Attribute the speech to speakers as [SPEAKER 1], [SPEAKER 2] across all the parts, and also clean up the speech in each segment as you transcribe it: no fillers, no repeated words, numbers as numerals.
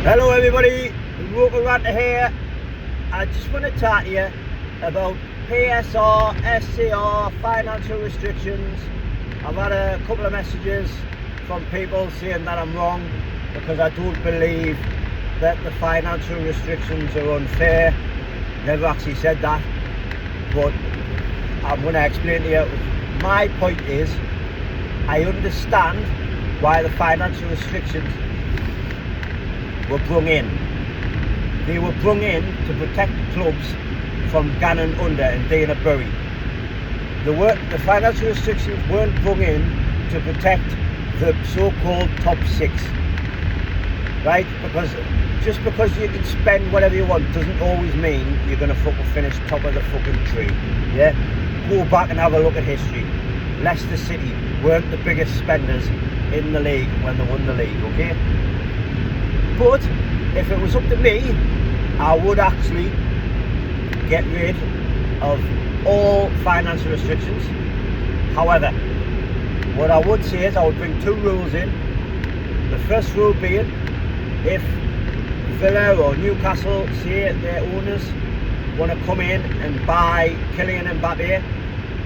[SPEAKER 1] Hello everybody, Local Ranter here. I just want to talk to you about PSR, SCR, financial restrictions. I've had a couple of messages from people saying that I'm wrong because I don't believe that the financial restrictions are unfair. Never actually said that, but I'm going to explain to you. My point is, I understand why the financial restrictions were brung in. They were brung in to protect clubs from Gannon under and Dana Bury. The financial restrictions weren't brung in to protect the so-called top six, right? Because just because you can spend whatever you want doesn't always mean you're going to fucking finish top of the fucking tree. Yeah, go back and have a look at history. Leicester City weren't the biggest spenders in the league when they won the league, okay? But if it was up to me, I would actually get rid of all financial restrictions. However, what I would say is I would bring two rules in. The first rule being, if Villa or Newcastle say their owners want to come in and buy Kylian Mbappe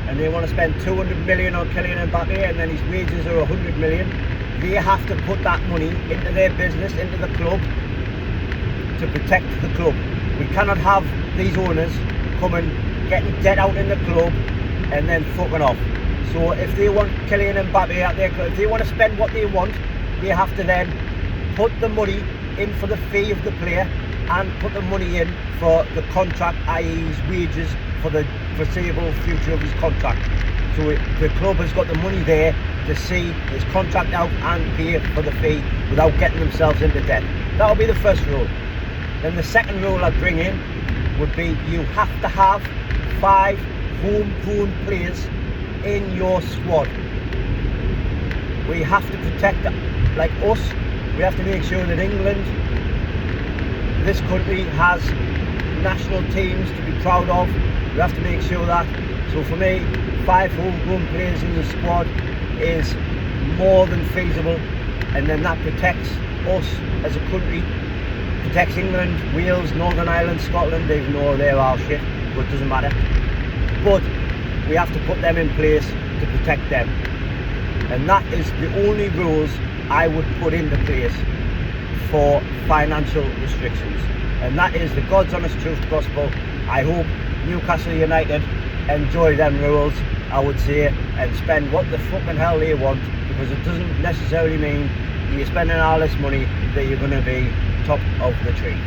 [SPEAKER 1] and they want to spend 200 million on Kylian Mbappe and then his wages are 100 million, they have to put that money into their business, into the club, to protect the club. We cannot have these owners coming, getting debt out in the club and then fucking off. So if they want Kylian Mbappe out there, if they want to spend what they want, they have to then put the money in for the fee of the player and put the money in for the contract, i.e. his wages for the foreseeable future of his contract. So the club has got the money there to see his contract out and pay for the fee without getting themselves into debt. That will be the first rule. Then the second rule I'd bring in would be you have to have 5 homegrown players in your squad. We have to protect, like us, we have to make sure that England, this country, has national teams to be proud of. We have to make sure that. So for me, 5 homegrown players in the squad is more than feasible, and then that protects us as a country, protects England, Wales, Northern Ireland, Scotland, even though they're our shit, but it doesn't matter. But we have to put them in place to protect them, and that is the only rules I would put into place for financial restrictions, and that is the God's honest truth gospel. I hope Newcastle United enjoy them rules, I would say, and spend what the fucking hell they want, because it doesn't necessarily mean that you're spending all this money that you're going to be top of the tree.